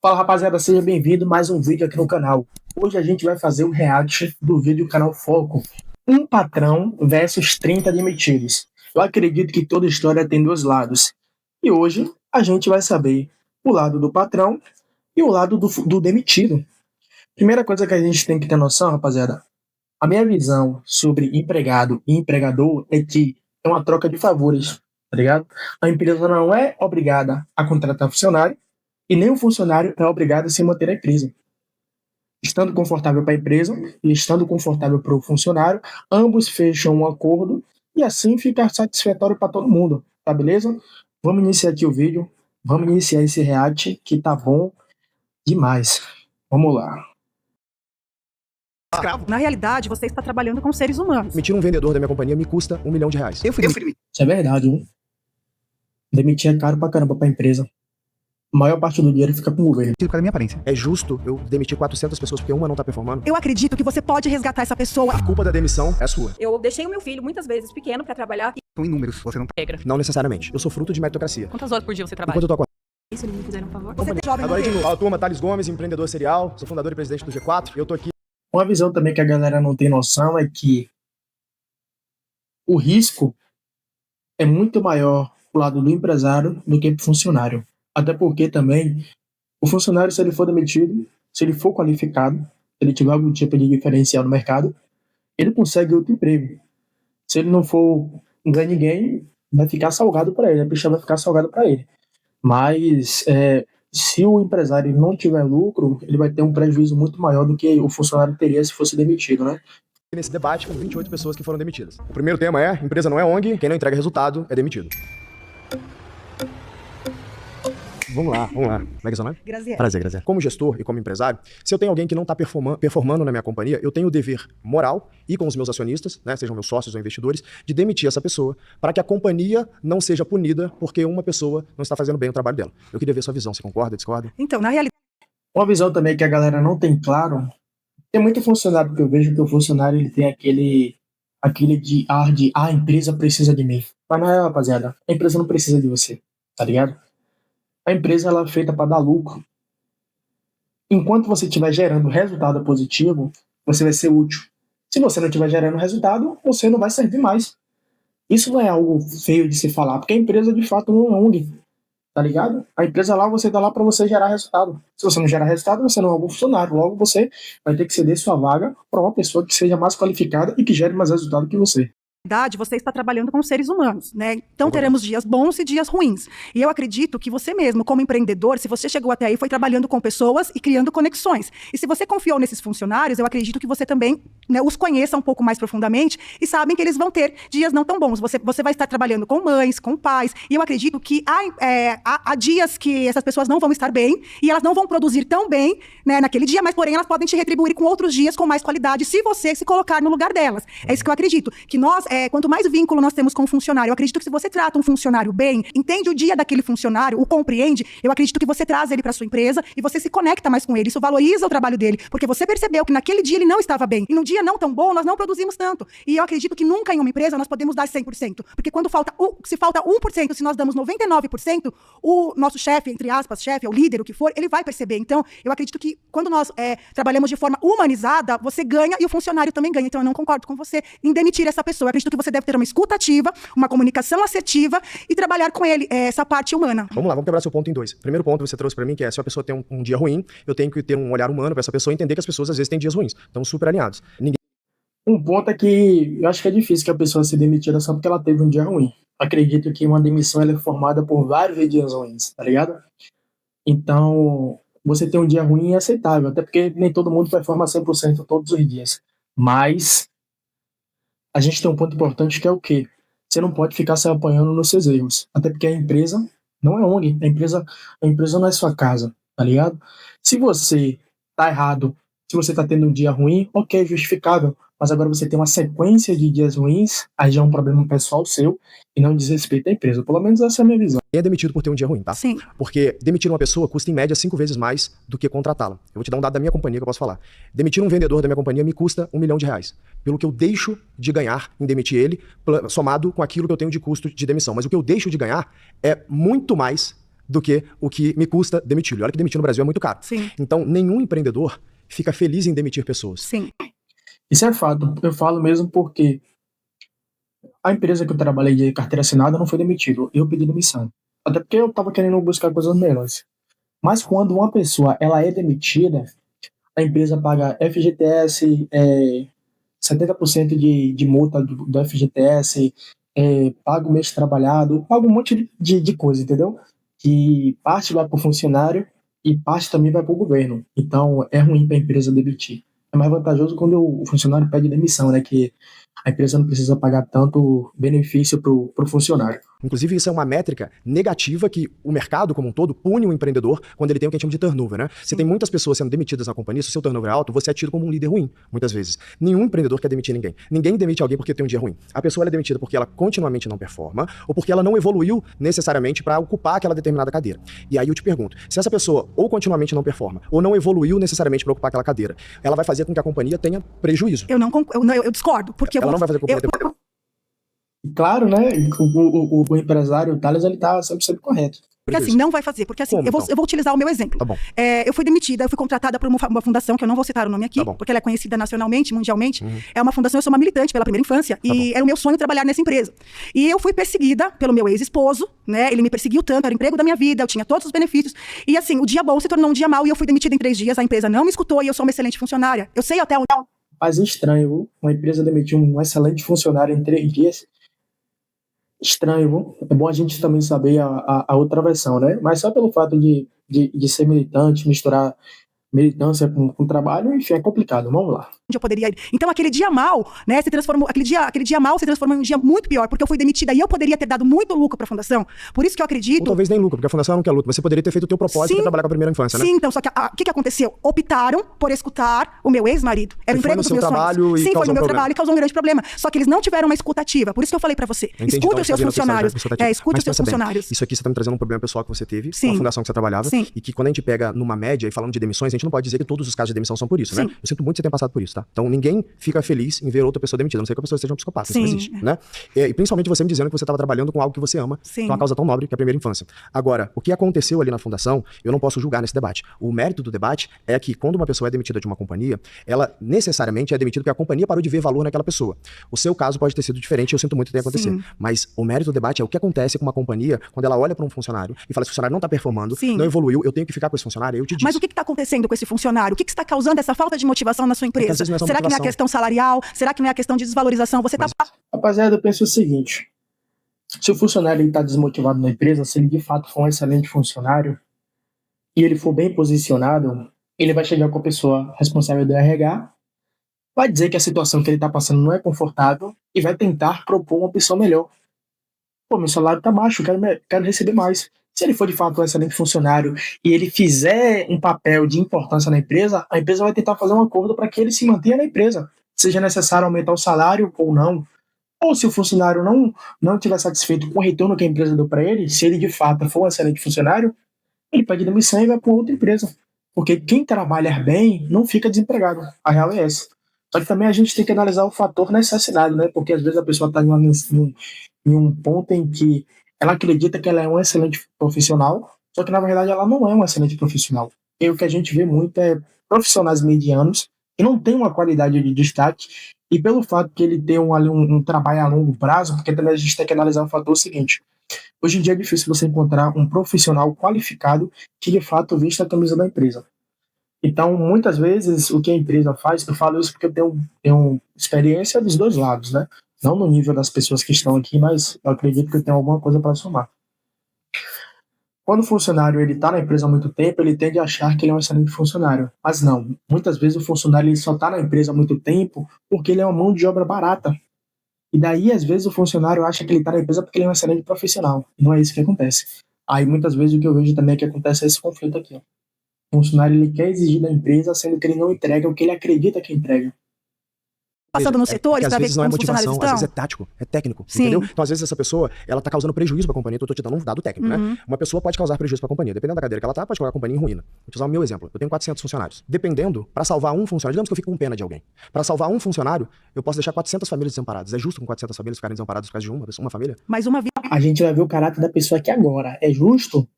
Fala rapaziada, seja bem-vindo a mais um vídeo aqui no canal. Hoje a gente vai fazer o react do vídeo do canal Foco. Um patrão versus 30 demitidos. Eu acredito que toda história tem dois lados. E hoje a gente vai saber o lado do patrão e o lado do demitido. Primeira coisa que a gente tem que ter noção, rapaziada, a minha visão sobre empregado e empregador é que é uma troca de favores, tá ligado? A empresa não é obrigada a contratar funcionário, e nem o funcionário é obrigado a se manter na empresa. Estando confortável para a empresa e estando confortável para o funcionário, ambos fecham um acordo e assim fica satisfatório para todo mundo, tá beleza? Vamos iniciar aqui o vídeo, vamos iniciar esse react que tá bom demais. Vamos lá. Escravo. Na realidade, você está trabalhando com seres humanos. Demitir um vendedor da minha companhia me custa R$1 milhão. Eu fui demitido. Isso é verdade, viu? Demitir é caro pra caramba pra empresa. A maior parte do dinheiro fica com o governo. Por causa da minha aparência. É justo eu demitir 400 pessoas porque uma não tá performando? Eu acredito que você pode resgatar essa pessoa. A culpa da demissão é sua. Eu deixei o meu filho muitas vezes pequeno pra trabalhar. Com inúmeros, você não Regra. Não necessariamente. Eu sou fruto de meritocracia. Quantas horas por dia você trabalha? Enquanto eu tô com Se ele me fizer um favor. Você é jovem, Agora não de tem. novo. Fala turma, Thales Gomes, empreendedor serial, sou fundador e presidente do G4 e eu tô aqui. Uma visão também que a galera não tem noção é que o risco é muito maior pro lado do empresário do que pro funcionário. Até porque também o funcionário, se ele for demitido, se ele for qualificado, se ele tiver algum tipo de diferencial no mercado, ele consegue outro emprego. Se ele não for ganhar ninguém, vai ficar salgado para ele, a picha vai ficar salgada para ele. Mas se o empresário não tiver lucro, ele vai ter um prejuízo muito maior do que o funcionário teria se fosse demitido, né? Nesse debate com 28 pessoas que foram demitidas. O primeiro tema é: empresa não é ONG, quem não entrega resultado é demitido. Vamos lá. Como é que é seu nome? Graziela. Prazer, Graziela. Como gestor e como empresário, se eu tenho alguém que não está performando na minha companhia, eu tenho o dever moral e com os meus acionistas, né, sejam meus sócios ou investidores, de demitir essa pessoa para que a companhia não seja punida porque uma pessoa não está fazendo bem o trabalho dela. Eu queria ver sua visão. Você concorda, discorda? Então, na realidade, Uma visão também que a galera não tem claro, tem muito funcionário que eu vejo que o funcionário ele tem aquele ar de a empresa precisa de mim. Mas não é, rapaziada, a empresa não precisa de você, tá ligado? A empresa ela é feita para dar lucro. Enquanto você estiver gerando resultado positivo, você vai ser útil. Se você não estiver gerando resultado, você não vai servir mais. Isso não é algo feio de se falar, porque a empresa de fato não é ONG, tá ligado? A empresa lá, você tá lá para você gerar resultado. Se você não gerar resultado, você não é um bom funcionário. Logo, você vai ter que ceder sua vaga para uma pessoa que seja mais qualificada e que gere mais resultado que você. você está trabalhando com seres humanos, né? Então teremos dias bons e dias ruins. E eu acredito que você mesmo, como empreendedor, se você chegou até aí, foi trabalhando com pessoas e criando conexões. E se você confiou nesses funcionários, eu acredito que você também, né, os conheça um pouco mais profundamente e sabem que eles vão ter dias não tão bons. Você vai estar trabalhando com mães, com pais, e eu acredito que há dias que essas pessoas não vão estar bem e elas não vão produzir tão bem, né, naquele dia, mas porém elas podem te retribuir com outros dias com mais qualidade se você se colocar no lugar delas. É isso que eu acredito. Que nós, quanto mais vínculo nós temos com o funcionário, eu acredito que se você trata um funcionário bem, entende o dia daquele funcionário, o compreende, eu acredito que você traz ele para sua empresa e você se conecta mais com ele. Isso valoriza o trabalho dele, porque você percebeu que naquele dia ele não estava bem. E num dia não tão bom, nós não produzimos tanto. E eu acredito que nunca em uma empresa nós podemos dar 100%. Porque quando se falta 1%, se nós damos 99%, o nosso chefe, entre aspas, chefe, ou líder, o que for, ele vai perceber. Então, eu acredito que quando nós trabalhamos de forma humanizada, você ganha e o funcionário também ganha. Então, eu não concordo com você em demitir essa pessoa. Eu acredito que você deve ter uma escuta ativa, uma comunicação assertiva e trabalhar com ele, essa parte humana. Vamos lá, vamos quebrar seu ponto em dois. Primeiro ponto que você trouxe para mim, que é se a pessoa tem um dia ruim, eu tenho que ter um olhar humano para essa pessoa e entender que as pessoas às vezes têm dias ruins. Estamos super alinhados. Um ponto é que eu acho que é difícil que a pessoa se demitida só porque ela teve um dia ruim. Acredito que uma demissão ela é formada por vários dias ruins, tá ligado? Então, você ter um dia ruim é aceitável, até porque nem todo mundo performa 100% todos os dias. Mas a gente tem um ponto importante que é o quê? Você não pode ficar se apanhando nos seus erros. Até porque a empresa não é ONG. A empresa não é sua casa, tá ligado? Se você tá errado, se você tá tendo um dia ruim, ok, justificável. Mas agora você tem uma sequência de dias ruins, aí já é um problema pessoal seu e não diz respeito à empresa. Pelo menos essa é a minha visão. É demitido por ter um dia ruim, tá? Sim. Porque demitir uma pessoa custa em média 5 vezes mais do que contratá-la. Eu vou te dar um dado da minha companhia que eu posso falar. Demitir um vendedor da minha companhia me custa R$1 milhão. Pelo que eu deixo de ganhar em demitir ele, somado com aquilo que eu tenho de custo de demissão. Mas o que eu deixo de ganhar é muito mais do que o que me custa demitir. E olha que demitir no Brasil é muito caro. Sim. Então, nenhum empreendedor fica feliz em demitir pessoas. Sim. Isso é fato. Eu falo mesmo porque a empresa que eu trabalhei de carteira assinada não foi demitido. Eu pedi demissão. Até porque eu estava querendo buscar coisas melhores. Mas quando uma pessoa ela é demitida, a empresa paga FGTS, 70% de multa do FGTS, paga o mês trabalhado, paga um monte de coisa, entendeu? Que parte vai para o funcionário e parte também vai para o governo. Então, é ruim para a empresa demitir. É mais vantajoso quando o funcionário pede demissão, né? Que a empresa não precisa pagar tanto benefício para o funcionário. Inclusive, isso é uma métrica negativa que o mercado como um todo pune o empreendedor quando ele tem o que a gente chama de turnover, né? Se tem muitas pessoas sendo demitidas na companhia, se o seu turnover é alto, você é tido como um líder ruim, muitas vezes. Nenhum empreendedor quer demitir ninguém. Ninguém demite alguém porque tem um dia ruim. A pessoa é demitida porque ela continuamente não performa ou porque ela não evoluiu necessariamente para ocupar aquela determinada cadeira. E aí eu te pergunto, se essa pessoa ou continuamente não performa ou não evoluiu necessariamente para ocupar aquela cadeira, ela vai fazer com que a companhia tenha prejuízo. Eu discordo, porque Ela não vai fazer com que a companhia tenha Claro, né? O empresário, o Thales, ele tá sempre correto. Porque assim, não vai fazer. Porque assim, Como, então? eu vou utilizar o meu exemplo. Tá bom. Eu fui demitida, eu fui contratada por uma fundação, que eu não vou citar o nome aqui, Tá bom. porque ela é conhecida nacionalmente, mundialmente. É uma fundação, eu sou uma militante pela primeira infância, e era o meu sonho trabalhar nessa empresa. E eu fui perseguida pelo meu ex-esposo, né? Ele me perseguiu tanto, era o emprego da minha vida, eu tinha todos os benefícios. E assim, o dia bom se tornou um dia mau, e eu fui demitida em 3 dias, a empresa não me escutou, e eu sou uma excelente funcionária. Eu sei até onde... Mas é estranho, viu? Uma empresa demitiu um excelente funcionário em 3 dias. Estranho, viu? É bom a gente também saber a outra versão, né? Mas só pelo fato de ser militante, misturar militância com trabalho, enfim, é complicado. Vamos lá. eu poderia ir. Então aquele dia mal, né, se transformou, aquele dia mal se transformou em um dia muito pior, porque eu fui demitida e eu poderia ter dado muito lucro para a fundação. Por isso que eu acredito... Ou talvez nem lucro, porque a fundação não quer lucro. Você poderia ter feito o teu propósito de trabalhar com a primeira infância, né? Sim, então, só que o que aconteceu? Optaram por escutar o meu ex-marido. Era o emprego dos meus sonhos. Sim, foi no meu trabalho e causou um grande problema. Só que eles não tiveram uma escutativa. Por isso que eu falei para você. Escuta os seus funcionários. Escuta os seus funcionários. Isso aqui você tá me trazendo um problema pessoal que você teve com a Sim. fundação que você trabalhava. Sim. E que quando a gente pega numa média e falando de demissões, a gente não pode dizer que todos os casos de demissão são por isso, né? Sim. Eu sinto muito que você tenha passado por isso, tá? Então ninguém fica feliz em ver outra pessoa demitida, a não ser que a pessoa seja um psicopata. Isso não Sim. existe, né? E principalmente você me dizendo que você estava trabalhando com algo que você ama, Sim. com uma causa tão nobre que é a primeira infância. Agora, o que aconteceu ali na fundação, eu não posso julgar nesse debate. O mérito do debate é que quando uma pessoa é demitida de uma companhia, ela necessariamente é demitida porque a companhia parou de ver valor naquela pessoa. O seu caso pode ter sido diferente, eu sinto muito que tenha acontecido. Sim. Mas o mérito do debate é o que acontece com uma companhia quando ela olha para um funcionário e fala, esse funcionário não está performando, Sim. não evoluiu, eu tenho que ficar com esse funcionário, eu te disse. Mas o que está acontecendo com esse funcionário? O que está causando essa falta de motivação na sua empresa? às vezes não é só Será que não é motivação. questão salarial? Será que não é questão de desvalorização? Você está... Rapaziada, eu penso o seguinte: se o funcionário está desmotivado na empresa, se ele de fato for um excelente funcionário e ele for bem posicionado, ele vai chegar com a pessoa responsável do RH, vai dizer que a situação que ele está passando não é confortável e vai tentar propor uma opção melhor. Pô, meu salário está baixo, quero receber mais. Se ele for de fato um excelente funcionário e ele fizer um papel de importância na empresa, a empresa vai tentar fazer um acordo para que ele se mantenha na empresa, seja necessário aumentar o salário ou não. Ou se o funcionário não estiver satisfeito com o retorno que a empresa deu para ele, se ele de fato for um excelente funcionário, ele pede demissão e vai para outra empresa. Porque quem trabalha bem não fica desempregado. A real é essa. Só que também a gente tem que analisar o fator necessidade, né? Porque às vezes a pessoa está em um ponto em que ela acredita que ela é um excelente profissional, só que na verdade ela não é um excelente profissional. E o que a gente vê muito é profissionais medianos que não têm uma qualidade de destaque, e pelo fato que ele tem um trabalho a longo prazo, porque também a gente tem que analisar o fator seguinte: hoje em dia é difícil você encontrar um profissional qualificado que de fato vista a camisa da empresa. Então, muitas vezes, o que a empresa faz, eu falo isso porque eu tenho experiência dos dois lados, né? Não no nível das pessoas que estão aqui, mas eu acredito que eu tenho alguma coisa para somar. Quando o funcionário está na empresa há muito tempo, ele tende a achar que ele é um excelente funcionário. Mas não, muitas vezes o funcionário ele só está na empresa há muito tempo porque ele é uma mão de obra barata. E daí, às vezes, o funcionário acha que ele está na empresa porque ele é um excelente profissional. E não é isso que acontece. Aí, muitas vezes, o que eu vejo também é que acontece esse conflito aqui. Ó. O funcionário ele quer exigir da empresa, sendo que ele não entrega o que ele acredita que entrega. Passando nos setores para ver vezes não é como os funcionários motivação, às estão. vezes é tático, é técnico, Sim. entendeu? Então, às vezes, essa pessoa, ela tá causando prejuízo pra companhia, então eu tô te dando um dado técnico, né? Uma pessoa pode causar prejuízo pra companhia, dependendo da cadeira que ela tá, pode colocar a companhia em ruína. Vou te usar o meu exemplo, eu tenho 400 funcionários. Dependendo, pra salvar um funcionário, digamos que eu fico com pena de alguém. Pra salvar um funcionário, eu posso deixar 400 famílias desamparadas. É justo com 400 famílias ficarem desamparadas por causa de uma família? Mais uma vez. A gente vai ver o caráter da pessoa aqui agora. É justo?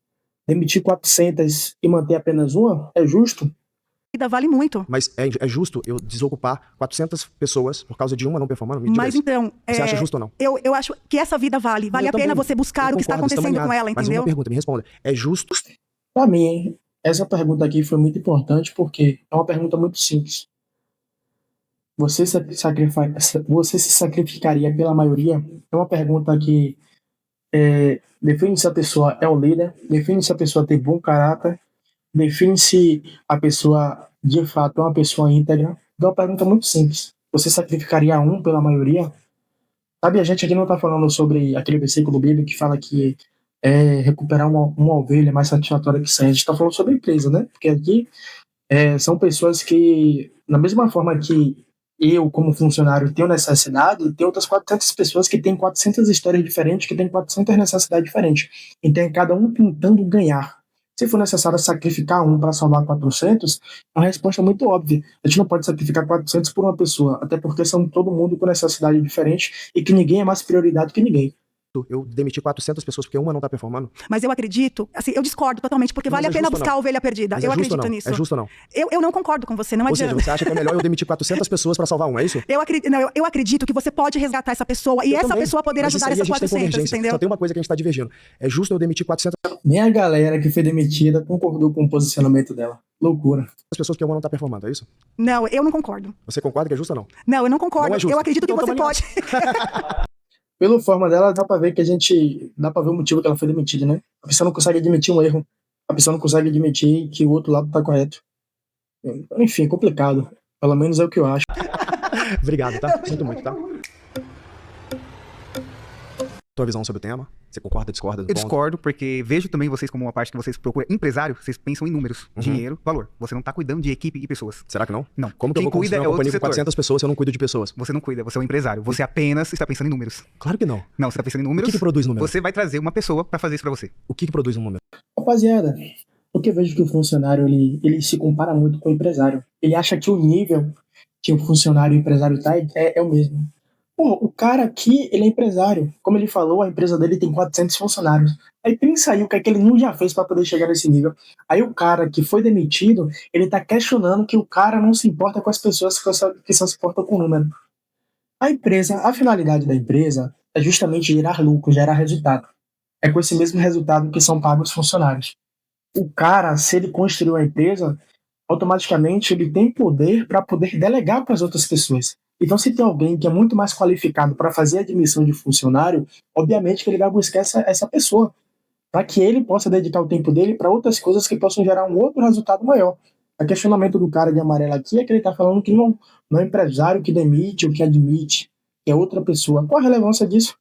Demitir 400 e manter apenas uma é justo? Vida vale muito. Mas é justo eu desocupar 400 pessoas por causa de uma não performando? Me diga Mas isso. então, Você acha justo ou não? eu acho que essa vida vale. Vale Eu a pena também. você buscar Eu o que está concordo, estamos acontecendo com alinhados. ela, Mas entendeu? uma pergunta, me responda. É justo? Para mim, hein, essa pergunta aqui foi muito importante porque é uma pergunta muito simples. Você se sacrificaria pela maioria? É uma pergunta que define se a pessoa é um líder, define se a pessoa tem bom caráter, define se a pessoa de fato é uma pessoa íntegra. É uma pergunta muito simples. Você sacrificaria um pela maioria? Sabe, a gente aqui não está falando sobre aquele versículo bíblico que fala que recuperar uma ovelha é mais satisfatória que 100. A gente está falando sobre a empresa, né? Porque aqui são pessoas que, da mesma forma que eu, como funcionário, tenho necessidade, tem outras 400 pessoas que têm 400 histórias diferentes, que têm 400 necessidades diferentes. Então, é cada um tentando ganhar. Se for necessário sacrificar um para salvar 400, é uma resposta muito óbvia. A gente não pode sacrificar 400 por uma pessoa, até porque são todo mundo com necessidade diferente e que ninguém é mais prioridade que ninguém. Eu demiti 400 pessoas porque uma não tá performando? Mas eu acredito, assim, eu discordo totalmente, porque Mas vale é a pena justo ou buscar não? a ovelha perdida. Mas Eu é justo ou acredito não? nisso. É justo ou não? Eu não concordo com você, não Ou seja, adianta. você acha que é melhor eu demitir 400 pessoas para salvar um, é isso? Eu acredito que você pode resgatar essa pessoa e Eu essa também. pessoa poder Mas isso ajudar aí a essas gente tem 400, convergência. entendeu? Só tem uma coisa que a gente tá divergindo. É justo eu demitir 400 Nem a galera que foi demitida concordou com o posicionamento dela. Loucura. pessoas porque uma não tá performando, é isso? Não, eu não concordo. Você concorda que é justo ou não? Não, eu não concordo. Não é justo. Eu acredito que Então, você tamo pode. Pela forma dela, dá pra ver que dá pra ver o motivo que ela foi demitida, né? A pessoa não consegue admitir um erro. A pessoa não consegue admitir que o outro lado tá correto. Enfim, complicado. Pelo menos é o que eu acho. Obrigado, tá? Sinto muito, tá? Tua visão sobre o tema? Você concorda, discorda do Eu ponto? discordo, porque vejo também vocês como uma parte que vocês procuram. Empresário, vocês pensam em números, dinheiro, valor. Você não tá cuidando de equipe e pessoas. Será que não? Não. Como que eu Quem vou cuida construir é uma outro companhia com setor. 400 pessoas se eu não cuido de pessoas? Você não cuida, você é um empresário. Você apenas está pensando em números. Claro que não. Não, você está pensando em O números. que produz número? Você vai trazer uma pessoa para fazer isso para você. O que produz um número? Rapaziada, porque eu vejo que o funcionário ele se compara muito com o empresário. Ele acha que o nível que o funcionário e o empresário tá é o mesmo. Pô, o cara aqui, ele é empresário. Como ele falou, a empresa dele tem 400 funcionários. Aí pensa aí o que é que ele não já fez para poder chegar nesse nível. Aí o cara que foi demitido, ele tá questionando que o cara não se importa com as pessoas que só se importam com o número. A finalidade da empresa é justamente gerar lucro, gerar resultado. É com esse mesmo resultado que são pagos os funcionários. O cara, se ele construiu a empresa, automaticamente ele tem poder para poder delegar para as outras pessoas. Então, se tem alguém que é muito mais qualificado para fazer a admissão de funcionário, obviamente que ele vai buscar essa pessoa, para que ele possa dedicar o tempo dele para outras coisas que possam gerar um outro resultado maior. O questionamento do cara de amarelo aqui é que ele está falando que não é o empresário que demite ou que admite, que é outra pessoa. Qual a relevância disso?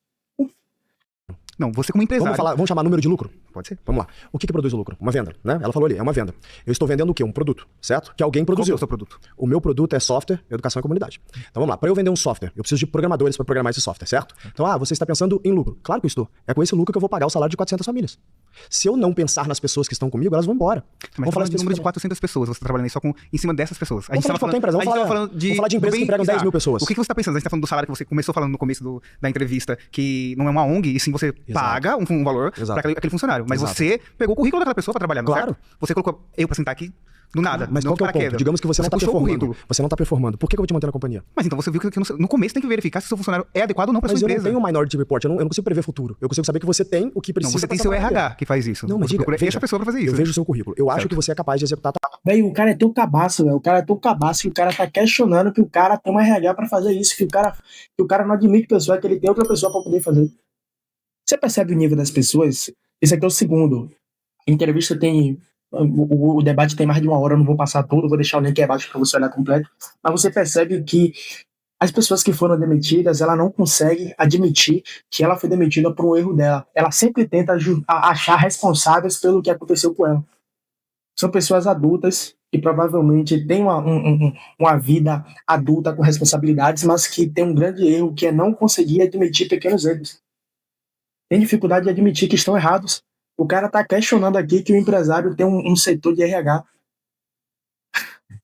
Não, você como empresário. Vamos chamar número de lucro? Pode ser. Vamos lá. O que produz o lucro? Uma venda, né? Ela falou ali, é uma venda. Eu estou vendendo o quê? Um produto, certo? Que alguém Qual que é produziu. o seu produto? O meu produto é software, educação e comunidade. Então vamos lá. Para eu vender um software, eu preciso de programadores para programar esse software, certo? Então, você está pensando em lucro. Claro que eu estou. É com esse lucro que eu vou pagar o salário de 400 famílias. Se eu não pensar nas pessoas que estão comigo, elas vão embora. Mas Vamos falar de número de especificamente. 400 pessoas, você está trabalhando aí só em cima dessas pessoas. A gente Vamos falar de qualquer empresa, vamos falar de empresas que empregam 10 mil pessoas. O que você está pensando? A gente está falando do salário que você começou falando no começo da entrevista, que não é uma ONG, e sim você paga um valor para aquele funcionário. Mas Exato. você pegou o currículo daquela pessoa para trabalhar, não é Claro. certo? Você colocou eu para sentar aqui do nada. Mas não qual que é o paraquedas. ponto? Digamos que você não está puxou o performando. currículo. Você não está performando. Por que eu vou te manter na companhia? Mas então você viu que no começo tem que verificar se o seu funcionário é adequado ou não para sua Mas eu não empresa. tenho um Minority Report, eu não consigo prever futuro. Eu consigo saber que você tem o que Não, precisa. você tem pra seu trabalhar. RH que faz isso. Não, mas Você diga, procura veja, a pessoa para fazer isso. Eu vejo o seu currículo. Eu acho Certo. que você é capaz de executar. Velho, o cara é tão cabaço, velho. O cara é tão cabaço que o cara tá questionando que o cara tem um RH pra fazer isso, que o cara não admite pessoa, que ele tem outra pessoa pra poder fazer. Você percebe o nível das pessoas? Esse aqui é o segundo. A entrevista tem... O debate tem mais de 1 hora, eu não vou passar tudo, vou deixar o link aí abaixo pra você olhar completo. Mas você percebe que as pessoas que foram demitidas, ela não consegue admitir que ela foi demitida por um erro dela. Ela sempre tenta achar responsáveis pelo que aconteceu com ela. São pessoas adultas que provavelmente têm uma vida adulta com responsabilidades, mas que tem um grande erro, que é não conseguir admitir pequenos erros. Tem dificuldade de admitir que estão errados. O cara está questionando aqui que o empresário tem um setor de RH.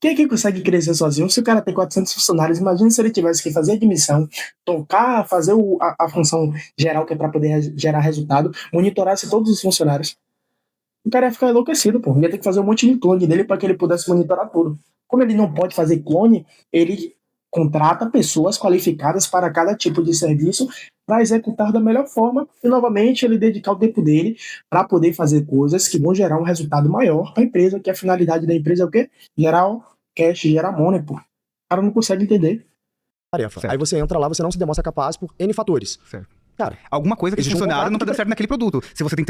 Quem é que consegue crescer sozinho? Se o cara tem 400 funcionários, imagina se ele tivesse que fazer admissão, tocar, fazer a função geral que é para poder gerar resultado, monitorar se todos os funcionários. o cara ia ficar enlouquecido, pô. Ia ter que fazer um monte de clone dele para que ele pudesse monitorar tudo. Como ele não pode fazer clone, ele contrata pessoas qualificadas para cada tipo de serviço para executar da melhor forma e, novamente, ele dedicar o tempo dele para poder fazer coisas que vão gerar um resultado maior para a empresa, que a finalidade da empresa é o quê? Gerar cash, gerar money, pô. O cara não consegue entender. Tarefa. Certo. Aí você entra lá, você não se demonstra capaz por N fatores. Certo. Cara, Alguma coisa que esse existe um funcionário não tá contrato dando certo naquele produto. Se você tem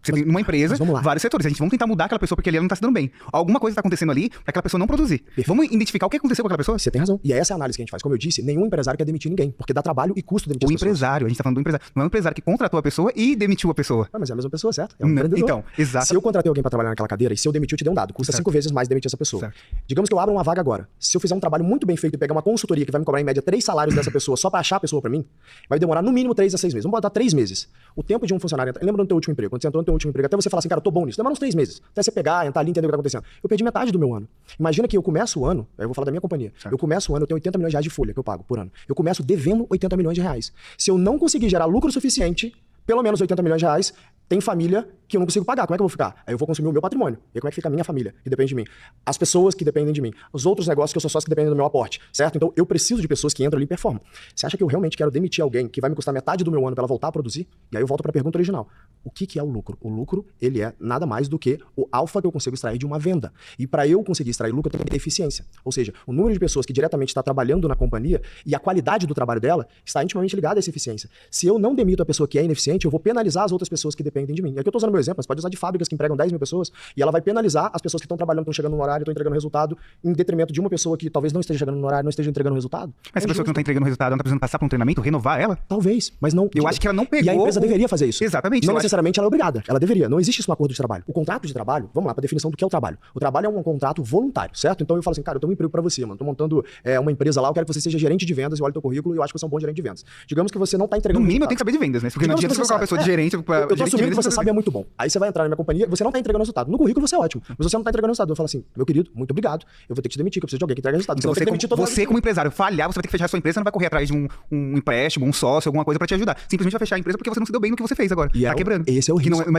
você tem uma empresa, mas vamos lá. vários setores. A gente vamos tentar mudar aquela pessoa porque ali ela não tá se dando bem. Alguma coisa tá acontecendo ali pra aquela pessoa não produzir. Vamos identificar o que aconteceu com aquela pessoa? Você tem razão. E é essa a análise que a gente faz. Como eu disse, nenhum empresário quer demitir ninguém, porque dá trabalho e custo demitir O as pessoas. empresário, a gente tá falando do empresário. Não é o empresário que contratou a pessoa e demitiu a pessoa. Ah, mas é a mesma pessoa, certo? É um Não, empreendedor. então, exato. Se eu contratei alguém pra trabalhar naquela cadeira e se eu demitir, eu te dei um dado. Custa Certo. 5 vezes mais demitir essa pessoa. Certo. Digamos que eu abra uma vaga agora. Se eu fizer um trabalho muito bem feito e pegar uma consultoria que vai me cobrar em média 3 salários dessa pessoa só pra achar a pessoa pra mim, vai demorar no mínimo 3 a 6 meses. Vamos botar 3 meses. O tempo de um funcionário... Lembra do teu último emprego? Quando você entrou no teu último emprego, até você falar assim, cara, eu tô bom nisso. Demora uns 3 meses. Até você pegar, entrar ali, entender o que tá acontecendo. Eu perdi metade do meu ano. Imagina que eu começo o ano, eu vou falar da minha companhia. Certo. Eu começo o ano, eu tenho 80 milhões de reais de folha que eu pago por ano. Eu começo devendo 80 milhões de reais. Se eu não conseguir gerar lucro suficiente, pelo menos 80 milhões de reais, tem família que eu não consigo pagar. Como é que eu vou ficar? Aí eu vou consumir o meu patrimônio. E aí como é que fica a minha família, que depende de mim? As pessoas que dependem de mim. Os outros negócios que eu sou sócio que dependem do meu aporte, certo? Então eu preciso de pessoas que entram ali e performam. Você acha que eu realmente quero demitir alguém que vai me custar metade do meu ano para ela voltar a produzir? E aí eu volto para a pergunta original. O que é o lucro? O lucro, ele é nada mais do que o alfa que eu consigo extrair de uma venda. E para eu conseguir extrair lucro, eu tenho que ter eficiência. Ou seja, o número de pessoas que diretamente está trabalhando na companhia e a qualidade do trabalho dela está intimamente ligada a essa eficiência. Se eu não demito a pessoa que é ineficiente, eu vou penalizar as outras pessoas que dependem de mim. E aqui eu estou usando meu exemplo, mas pode usar de fábricas que empregam 10 mil pessoas e ela vai penalizar as pessoas que estão trabalhando, estão chegando no horário, estão entregando resultado, em detrimento de uma pessoa que talvez não esteja chegando no horário, não esteja entregando resultado. Mas se a pessoa que não tá entregando resultado, ela tá precisando passar por um treinamento, renovar ela? Talvez, mas não. Eu acho que ela não pegou. E a empresa deveria fazer isso. Exatamente. Não eu acho- necessariamente ela é obrigada. Ela deveria. Não existe isso no acordo de trabalho. O contrato de trabalho, vamos lá, para definição do que é o trabalho. O trabalho é um contrato voluntário, certo? Então eu falo assim, cara, eu tenho um emprego para você, mano. Tô montando uma empresa lá, eu quero que você seja gerente de vendas, eu olho teu currículo e eu acho que você é um bom gerente de vendas. Digamos que você não tá entregando No mínimo eu resultado. tenho que saber de vendas, né? Porque não Digamos adianta que você colocar uma pessoa de gerente pra Eu tô gerente de assumindo que vendas, você sabe é muito bom. Aí você vai entrar na minha companhia, você não tá entregando resultado. No currículo você é ótimo, mas você não tá entregando resultado. Eu falo assim, meu querido, muito obrigado. Eu vou ter que te demitir, que eu preciso de alguém que entregue resultado. Então Senão eu tenho que demitir todo mundo. você como empresário falhar, você vai ter que fechar a sua empresa, você não vai correr atrás de um empréstimo, um sócio, alguma coisa pra te ajudar. Simplesmente vai fechar a empresa porque você não se deu bem no que você fez agora. E Tá quebrando. esse é o Que não risco.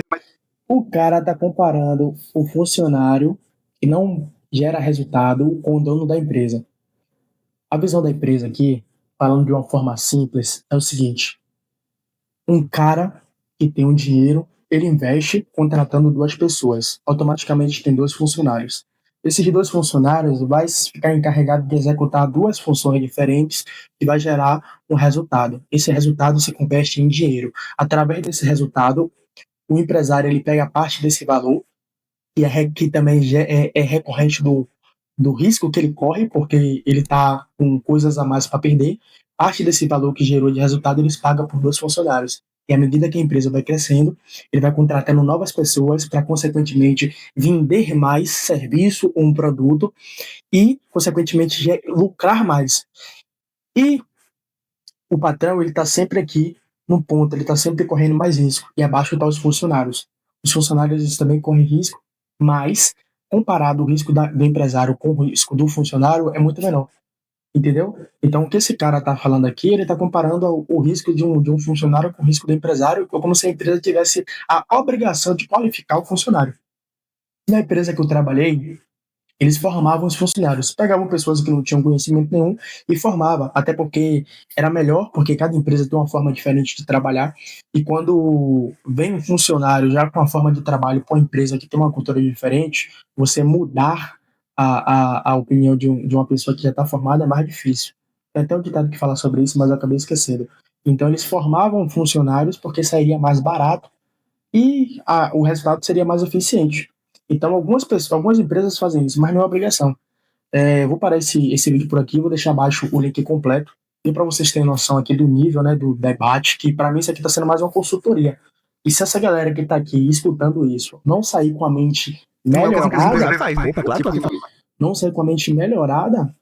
O cara tá comparando o funcionário que não gera resultado com o dono da empresa. A visão da empresa aqui, falando de uma forma simples, é o seguinte: um cara que tem um dinheiro, ele investe contratando 2 pessoas. Automaticamente tem 2 funcionários. Esses 2 funcionários vai ficar encarregado de executar 2 funções diferentes que vai gerar um resultado. Esse resultado se converte em dinheiro. Através desse resultado, o empresário ele pega parte desse valor, que também é recorrente do risco que ele corre, porque ele está com coisas a mais para perder. Parte desse valor que gerou de resultado, eles pagam por 2 funcionários. E à medida que a empresa vai crescendo, ele vai contratando novas pessoas para, consequentemente, vender mais serviço ou um produto e, consequentemente, lucrar mais. E o patrão, ele está sempre aqui no ponto, ele está sempre correndo mais risco. E abaixo estão os funcionários. Os funcionários eles também correm risco, mas, comparado o risco do empresário com o risco do funcionário, é muito menor. Entendeu? Então, o que esse cara está falando aqui, ele está comparando o risco de um funcionário com o risco do empresário, como se a empresa tivesse a obrigação de qualificar o funcionário. Na empresa que eu trabalhei, eles formavam os funcionários, pegavam pessoas que não tinham conhecimento nenhum e formavam, até porque era melhor, porque cada empresa tem uma forma diferente de trabalhar, e quando vem um funcionário já com uma forma de trabalho para uma empresa que tem uma cultura diferente, você mudar a opinião de uma pessoa que já está formada é mais difícil. Tem até um ditado que fala sobre isso, mas eu acabei esquecendo. Então eles formavam funcionários porque sairia mais barato e o resultado seria mais eficiente. Então algumas empresas fazem isso, mas não é obrigação. Vou parar esse vídeo por aqui, vou deixar abaixo o link completo, e para vocês terem noção aqui do nível, né, do debate, que para mim isso aqui está sendo mais uma consultoria. E se essa galera que está aqui escutando isso não sair com a mente melhorada, não sair com a mente melhorada,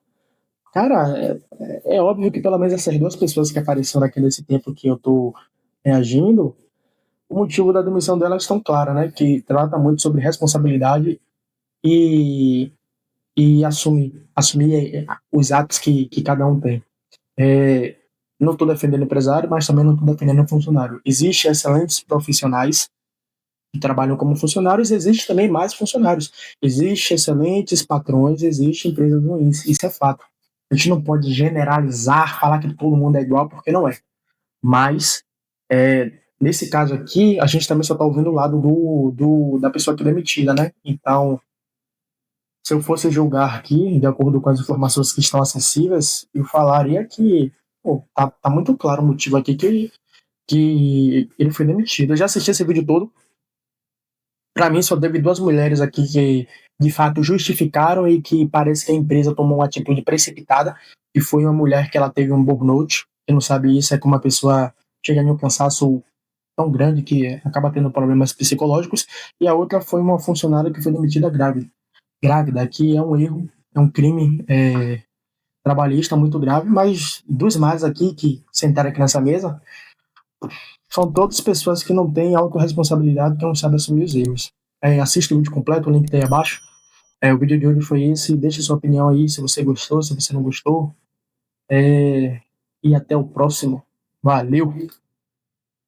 cara, é óbvio que pelo menos essas 2 pessoas que apareceram aqui nesse tempo que eu tô reagindo, o motivo da demissão delas estão claras, né? Que trata muito sobre responsabilidade e assumir os atos que cada um tem. Não estou defendendo empresário, mas também não estou defendendo funcionário. Existem excelentes profissionais que trabalham como funcionários, existe também mais funcionários. Existem excelentes patrões, existem empresas ruins, isso é fato. A gente não pode generalizar, falar que todo mundo é igual, porque não é. Mas, nesse caso aqui, a gente também só está ouvindo o lado da pessoa que é demitida, né? Então, se eu fosse julgar aqui, de acordo com as informações que estão acessíveis, eu falaria que tá muito claro o motivo aqui que ele foi demitido. Eu já assisti esse vídeo todo. Para mim, só teve 2 mulheres aqui que, de fato, justificaram e que parece que a empresa tomou uma atitude precipitada, e foi uma mulher que ela teve um burnout. Quem não sabe isso é que uma pessoa chega em um cansaço tão grande que acaba tendo problemas psicológicos, e a outra foi uma funcionária que foi demitida grávida. Grávida, que é um erro, é um crime trabalhista muito grave, mas dos mais aqui que sentaram aqui nessa mesa são todas pessoas que não têm autorresponsabilidade, que não sabem assumir os erros. Assista o vídeo completo, o link tá aí abaixo. O vídeo de hoje foi esse. Deixe sua opinião aí, se você gostou, se você não gostou. E até o próximo. Valeu!